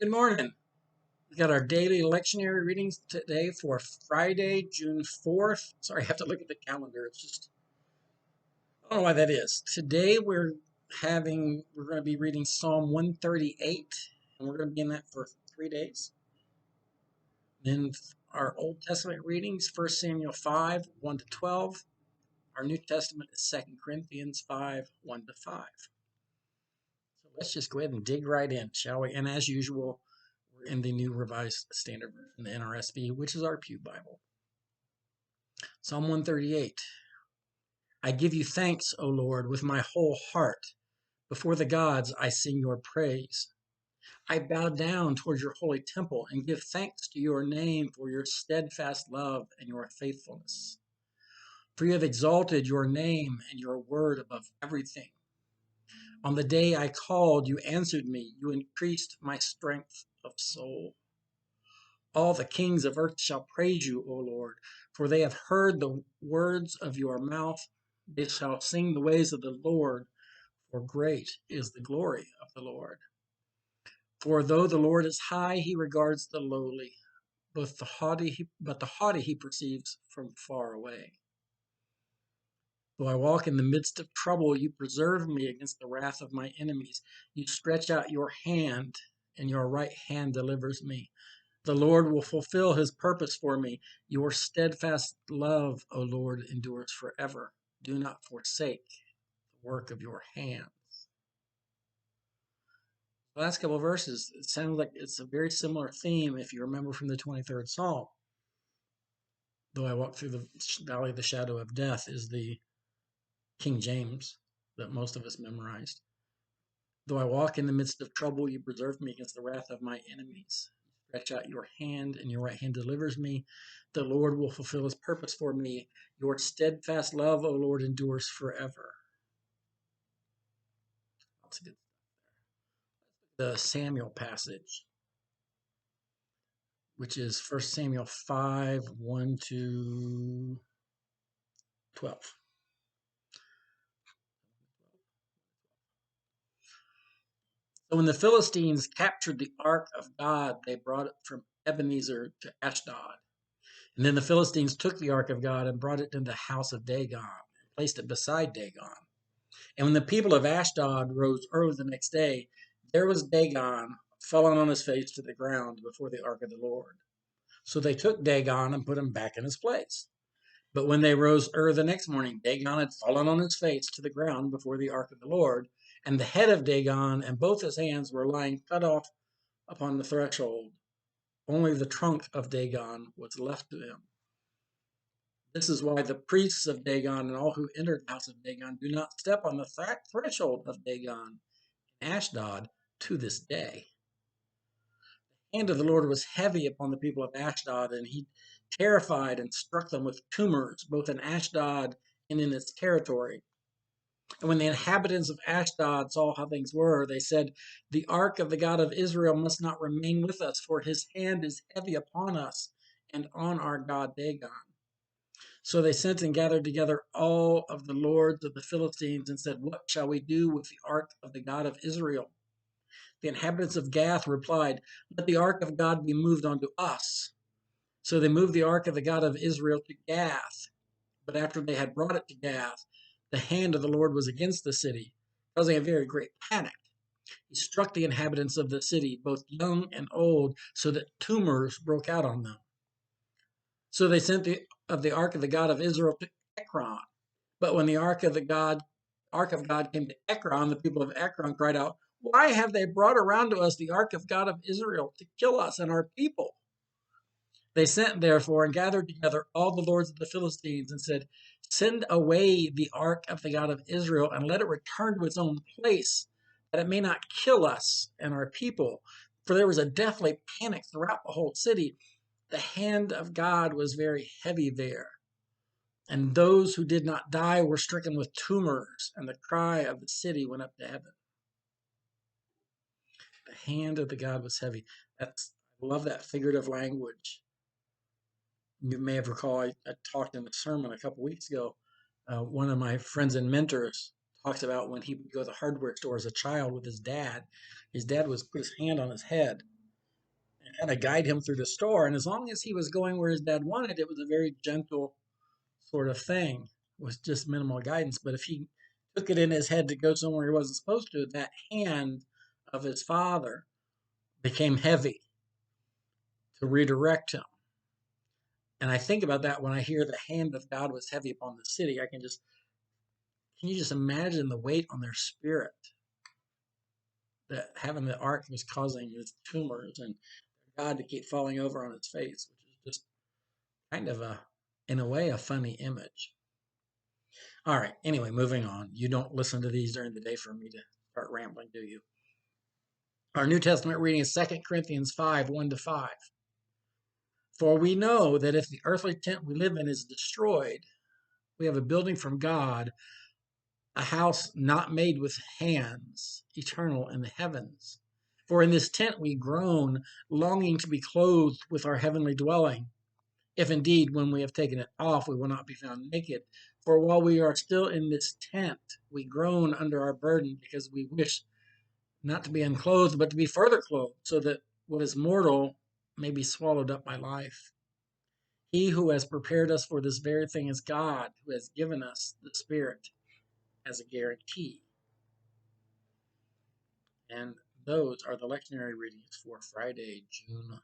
Good morning. We got our daily lectionary readings today for Friday, June 4th. Sorry, I have to look at the calendar. I don't know why that is. Today we're going to be reading Psalm 138, and we're going to be in that for 3 days. Then our Old Testament readings, 1 Samuel 5, 1 to 12. Our New Testament is 2 Corinthians 5, 1 to 5. So let's just go ahead and dig right in, shall we? And as usual, we're in the New Revised Standard Version, the NRSV, which is our Pew Bible. Psalm 138. I give you thanks, O Lord, with my whole heart. Before the gods, I sing your praise. I bow down toward your holy temple and give thanks to your name for your steadfast love and your faithfulness. For you have exalted your name and your word above everything. On the day I called, you answered me. You increased my strength of soul. All the kings of earth shall praise you, O Lord, for they have heard the words of your mouth. They shall sing the ways of the Lord, for great is the glory of the Lord. For though the Lord is high, he regards the lowly, but the haughty he perceives from far away. Though I walk in the midst of trouble, you preserve me against the wrath of my enemies. You stretch out your hand, and your right hand delivers me. The Lord will fulfill his purpose for me. Your steadfast love, O Lord, endures forever. Do not forsake the work of your hands. The last couple of verses, it sounds like it's a very similar theme if you remember from the 23rd Psalm. Though I walk through the valley of the shadow of death is the King James that most of us memorized. Though I walk in the midst of trouble, you preserve me against the wrath of my enemies. Stretch out your hand, and your right hand delivers me. The Lord will fulfill his purpose for me. Your steadfast love, O Lord, endures forever. That's good. The Samuel passage, which is 1 Samuel 5, 1 to 12. So when the Philistines captured the ark of God, they brought it from Ebenezer to Ashdod. And then the Philistines took the ark of God and brought it into the house of Dagon and placed it beside Dagon. And when the people of Ashdod rose early the next day, there was Dagon fallen on his face to the ground before the ark of the Lord. So they took Dagon and put him back in his place. But when they rose early the next morning, Dagon had fallen on his face to the ground before the ark of the Lord, and the head of Dagon and both his hands were lying cut off upon the threshold. Only the trunk of Dagon was left to him. This is why the priests of Dagon and all who enter the house of Dagon do not step on the threshold of Dagon in Ashdod to this day. The hand of the Lord was heavy upon the people of Ashdod, and he terrified and struck them with tumors, both in Ashdod and in its territory. And when the inhabitants of Ashdod saw how things were, they said, the ark of the God of Israel must not remain with us, for his hand is heavy upon us and on our God Dagon. So they sent and gathered together all of the lords of the Philistines and said, what shall we do with the ark of the God of Israel? The inhabitants of Gath replied, let the ark of God be moved unto us. So they moved the ark of the God of Israel to Gath. But after they had brought it to Gath, the hand of the Lord was against the city, causing a very great panic. He struck the inhabitants of the city, both young and old, so that tumors broke out on them. So they sent the ark of the God of Israel to Ekron. But when the ark of God came to Ekron, the people of Ekron cried out, why have they brought around to us the ark of God of Israel to kill us and our people? They sent, therefore, and gathered together all the lords of the Philistines and said, send away the ark of the God of Israel and let it return to its own place, that it may not kill us and our people. For there was a deathly panic throughout the whole city. The hand of God was very heavy there. And those who did not die were stricken with tumors, and the cry of the city went up to heaven. The hand of the God was heavy. I love that figurative language. You may have recalled I talked in a sermon a couple weeks ago. One of my friends and mentors talks about when he would go to the hardware store as a child with his dad. His dad was put his hand on his head, kind of guide him through the store. And as long as he was going where his dad wanted, it was a very gentle sort of thing, with just minimal guidance. But if he took it in his head to go somewhere he wasn't supposed to, that hand of his father became heavy to redirect him. And I think about that when I hear the hand of God was heavy upon the city. Can you just imagine the weight on their spirit that having the ark was causing these tumors and God to keep falling over on its face, which is just kind of in a way, a funny image. All right. Anyway, moving on. You don't listen to these during the day for me to start rambling, do you? Our New Testament reading is 2 Corinthians 5, 1-5. For we know that if the earthly tent we live in is destroyed, we have a building from God, a house not made with hands, eternal in the heavens. For in this tent we groan, longing to be clothed with our heavenly dwelling. If indeed, when we have taken it off, we will not be found naked. For while we are still in this tent, we groan under our burden, because we wish not to be unclothed, but to be further clothed, so that what is mortal may be swallowed up by life. He who has prepared us for this very thing is God, who has given us the Spirit as a guarantee. And those are the lectionary readings for Friday, June